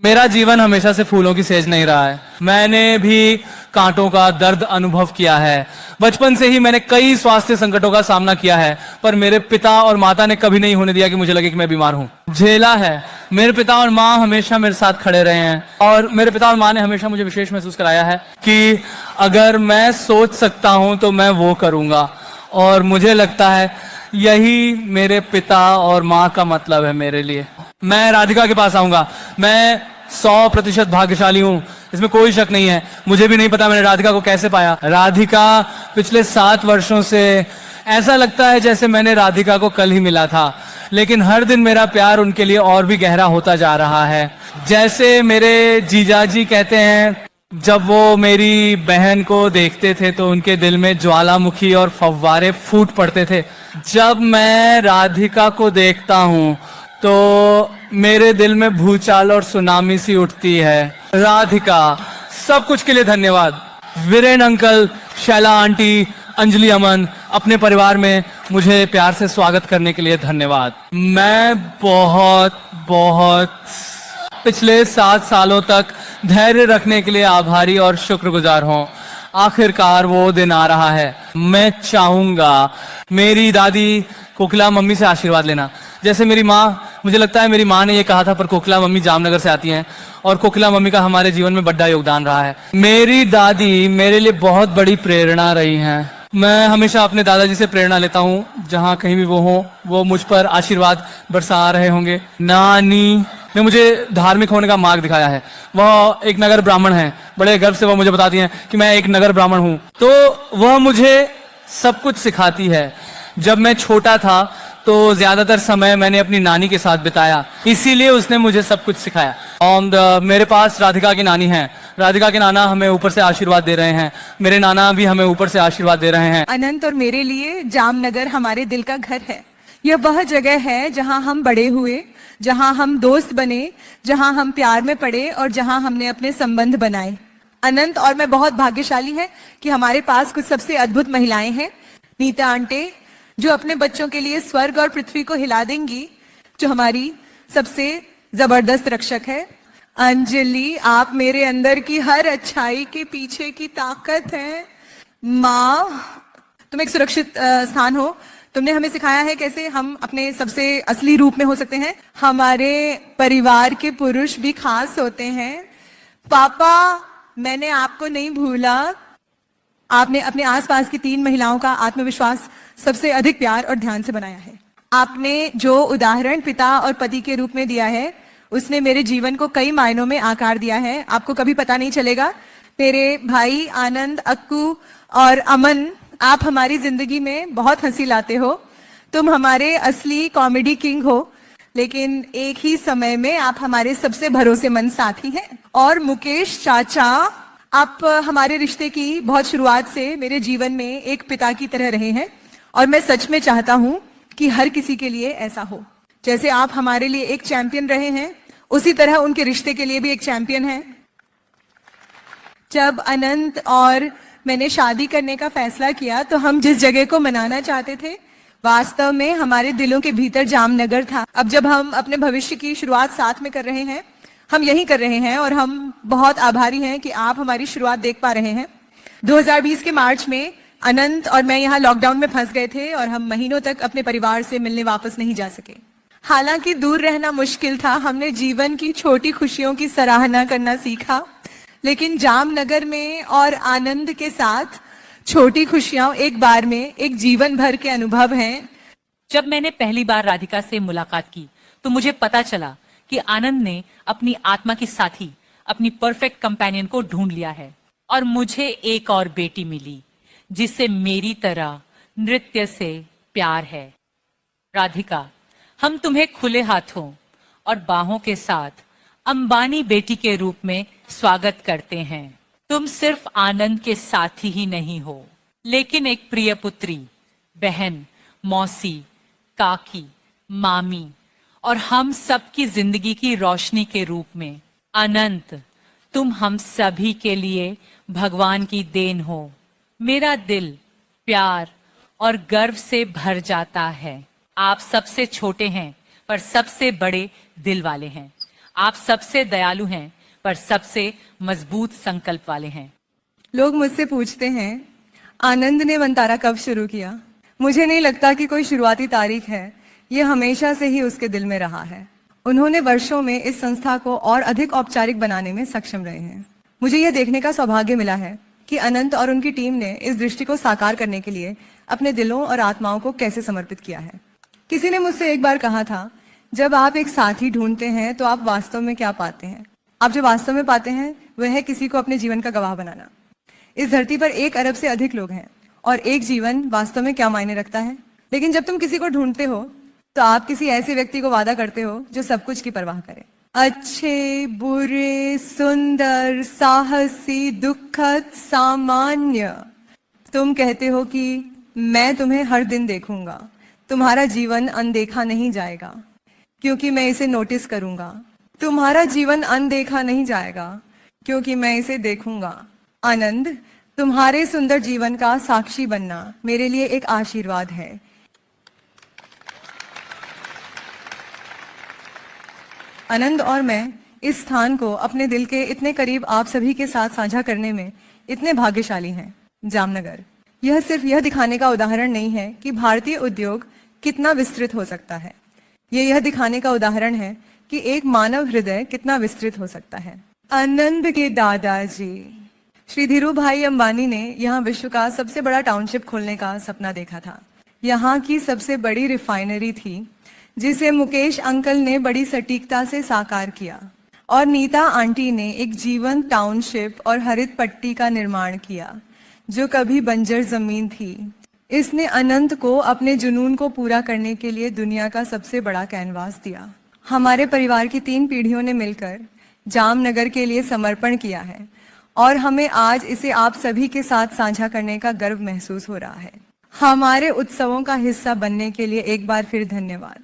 मेरा जीवन हमेशा से फूलों की सेज नहीं रहा है। मैंने भी कांटों का दर्द अनुभव किया है। बचपन से ही मैंने कई स्वास्थ्य संकटों का सामना किया है, पर मेरे पिता और माता ने कभी नहीं होने दिया कि मुझे लगे कि मैं बीमार हूं। झेला है। मेरे पिता और माँ हमेशा मेरे साथ खड़े रहे हैं, और मेरे पिता और माँ ने हमेशा मुझे विशेष महसूस कराया है कि अगर मैं सोच सकता हूं तो मैं वो करूंगा। और मुझे लगता है यही मेरे पिता और माँ का मतलब है मेरे लिए। मैं राधिका के पास आऊंगा। मैं 100% भाग्यशाली हूं, इसमें कोई शक नहीं है। मुझे भी नहीं पता मैंने राधिका को कैसे पाया। राधिका पिछले 7 वर्षों से ऐसा लगता है जैसे मैंने राधिका को कल ही मिला था, लेकिन हर दिन मेरा प्यार उनके लिए और भी गहरा होता जा रहा है। जैसे मेरे जीजाजी कहते हैं, जब वो मेरी बहन को देखते थे तो उनके दिल में ज्वालामुखी और फव्वारे फूट पड़ते थे। जब मैं राधिका को देखता हूँ तो मेरे दिल में भूचाल और सुनामी सी उठती है। राधिका, सब कुछ के लिए धन्यवाद। वीरेन अंकल, शैला आंटी, अंजलि अमन, अपने परिवार में मुझे प्यार से स्वागत करने के लिए धन्यवाद। मैं बहुत बहुत पिछले 7 सालों तक धैर्य रखने के लिए आभारी और शुक्रगुजार हूँ। आखिरकार वो दिन आ रहा है। मैं चाहूंगा मेरी दादी कोकिला मम्मी से आशीर्वाद लेना। जैसे मेरी माँ, मुझे लगता है मेरी माँ ने ये कहा था, पर कोकिला मम्मी जामनगर से आती हैं और कोकिला मम्मी का हमारे जीवन में बड़ा योगदान रहा है। मेरी दादी मेरे लिए बहुत बड़ी प्रेरणा रही हैं। मैं हमेशा अपने दादाजी से प्रेरणा लेता हूँ। जहाँ कहीं भी वो हो, वो मुझ पर आशीर्वाद बरसा रहे होंगे। नानी ने मुझे धार्मिक होने का मार्ग दिखाया है। वह एक नगर ब्राह्मण है। बड़े गर्व से वह मुझे बताती हैं कि मैं एक नगर ब्राह्मण हूँ। तो वह मुझे सब कुछ सिखाती है। जब मैं छोटा था तो ज्यादातर समय मैंने अपनी नानी के साथ बिताया, इसीलिए उसने मुझे सब कुछ सिखाया। और मेरे पास राधिका की नानी है। राधिका के नाना हमें ऊपर से आशीर्वाद दे रहे हैं। मेरे नाना भी हमें ऊपर से आशीर्वाद दे रहे हैं। अनंत और मेरे लिए जामनगर हमारे दिल का घर है। यह वह जगह है जहां हम बड़े हुए, जहां हम दोस्त बने, जहां हम प्यार में पड़े और जहां हमने अपने संबंध बनाए। अनंत और मैं बहुत भाग्यशाली हैं कि हमारे पास कुछ सबसे अद्भुत महिलाएं हैं। नीता आंटे, जो अपने बच्चों के लिए स्वर्ग और पृथ्वी को हिला देंगी, जो हमारी सबसे जबरदस्त रक्षक है। अंजलि, आप मेरे अंदर की हर अच्छाई के पीछे की ताकत है। माँ, तुम एक सुरक्षित स्थान हो। तुमने हमें सिखाया है कैसे हम अपने सबसे असली रूप में हो सकते हैं। हमारे परिवार के पुरुष भी खास होते हैं। पापा, मैंने आपको नहीं भूला। आपने अपने आसपास की 3 महिलाओं का आत्मविश्वास सबसे अधिक प्यार और ध्यान से बनाया है। आपने जो उदाहरण पिता और पति के रूप में दिया है, उसने मेरे जीवन को कई मायनों में आकार दिया है। आपको कभी पता नहीं चलेगा। मेरे भाई आनंद, अक्कू और अमन, आप हमारी जिंदगी में बहुत हंसी लाते हो। तुम हमारे असली कॉमेडी किंग हो, लेकिन एक ही समय में आप हमारे सबसे भरोसेमंद साथी हैं। और मुकेश चाचा, आप हमारे रिश्ते की बहुत शुरुआत से मेरे जीवन में एक पिता की तरह रहे हैं, और मैं सच में चाहता हूं कि हर किसी के लिए ऐसा हो। जैसे आप हमारे लिए एक चैंपियन रहे हैं, उसी तरह उनके रिश्ते के लिए भी एक चैंपियन है। जब अनंत और मैंने शादी करने का फैसला किया तो हम जिस जगह को मनाना चाहते थे, वास्तव में हमारे दिलों के भीतर जामनगर था। अब जब हम अपने भविष्य की शुरुआत साथ में कर रहे हैं, हम यही कर रहे हैं, और हम बहुत आभारी हैं कि आप हमारी शुरुआत देख पा रहे हैं। 2020 के मार्च में अनंत और मैं यहाँ लॉकडाउन में फंस गए थे और हम महीनों तक अपने परिवार से मिलने वापस नहीं जा सके। हालांकि दूर रहना मुश्किल था, हमने जीवन की छोटी खुशियों की सराहना करना सीखा। लेकिन जामनगर में और आनंद के साथ छोटी खुशियां एक बार में एक जीवन भर के अनुभव हैं। जब मैंने पहली बार राधिका से मुलाकात की तो मुझे पता चला कि आनंद ने अपनी आत्मा की साथी, अपनी परफेक्ट कंपेनियन को ढूंढ लिया है, और मुझे एक और बेटी मिली जिससे मेरी तरह नृत्य से प्यार है। राधिका, हम तुम्हें खुले हाथों और बाहों के साथ अंबानी बेटी के रूप में स्वागत करते हैं। तुम सिर्फ आनंद के साथी ही नहीं हो, लेकिन एक प्रिय पुत्री, बहन, मौसी, काकी, मामी और हम सबकी जिंदगी की रोशनी के रूप में। अनंत, तुम हम सभी के लिए भगवान की देन हो। मेरा दिल प्यार और गर्व से भर जाता है। आप सबसे छोटे हैं पर सबसे बड़े दिल वाले हैं। आप सबसे दयालु हैं, पर सबसे मजबूत संकल्प वाले हैं। लोग मुझसे पूछते हैं आनंद ने वंतारा कब शुरू किया। मुझे नहीं लगता कि कोई शुरुआती तारीख है, ये हमेशा से ही उसके दिल में रहा है। उन्होंने वर्षों में इस संस्था को और अधिक औपचारिक बनाने में सक्षम रहे हैं। मुझे यह देखने का सौभाग्य मिला है कि अनंत और उनकी टीम ने इस दृष्टि को साकार करने के लिए अपने दिलों और आत्माओं को कैसे समर्पित किया है। किसी ने मुझसे एक बार कहा था, जब आप एक साथी ढूंढते हैं तो आप वास्तव में क्या पाते हैं? आप जो वास्तव में पाते हैं वह है किसी को अपने जीवन का गवाह बनाना। इस धरती पर 1 अरब से अधिक लोग हैं और एक जीवन वास्तव में क्या मायने रखता है। लेकिन जब तुम किसी को ढूंढते हो तो आप किसी ऐसे व्यक्ति को वादा करते हो जो सब कुछ की परवाह करे। अच्छे, बुरे, सुंदर, साहसी, दुखद, सामान्य। तुम कहते हो कि मैं तुम्हें हर दिन देखूंगा, तुम्हारा जीवन अनदेखा नहीं जाएगा क्योंकि मैं इसे नोटिस करूंगा। तुम्हारा जीवन अनदेखा नहीं जाएगा क्योंकि मैं इसे देखूंगा। आनंद, तुम्हारे सुंदर जीवन का साक्षी बनना मेरे लिए एक आशीर्वाद है। आनंद और मैं इस स्थान को अपने दिल के इतने करीब आप सभी के साथ साझा करने में इतने भाग्यशाली हैं। जामनगर यह सिर्फ यह दिखाने का उदाहरण नहीं है कि भारतीय उद्योग कितना विस्तृत हो सकता है, यह दिखाने का उदाहरण है कि एक मानव हृदय कितना विस्तृत हो सकता है। आनंद के दादाजी श्री धीरू भाई अंबानी ने यहाँ विश्व का सबसे बड़ा टाउनशिप खोलने का सपना देखा था। यहाँ की सबसे बड़ी रिफाइनरी थी जिसे मुकेश अंकल ने बड़ी सटीकता से साकार किया और नीता आंटी ने एक जीवंत टाउनशिप और हरित पट्टी का निर्माण किया जो कभी बंजर जमीन थी। इसने अनंत को अपने जुनून को पूरा करने के लिए दुनिया का सबसे बड़ा कैनवास दिया। हमारे परिवार की 3 पीढ़ियों ने मिलकर जामनगर के लिए समर्पण किया है और हमें आज इसे आप सभी के साथ साझा करने का गर्व महसूस हो रहा है। हमारे उत्सवों का हिस्सा बनने के लिए एक बार फिर धन्यवाद।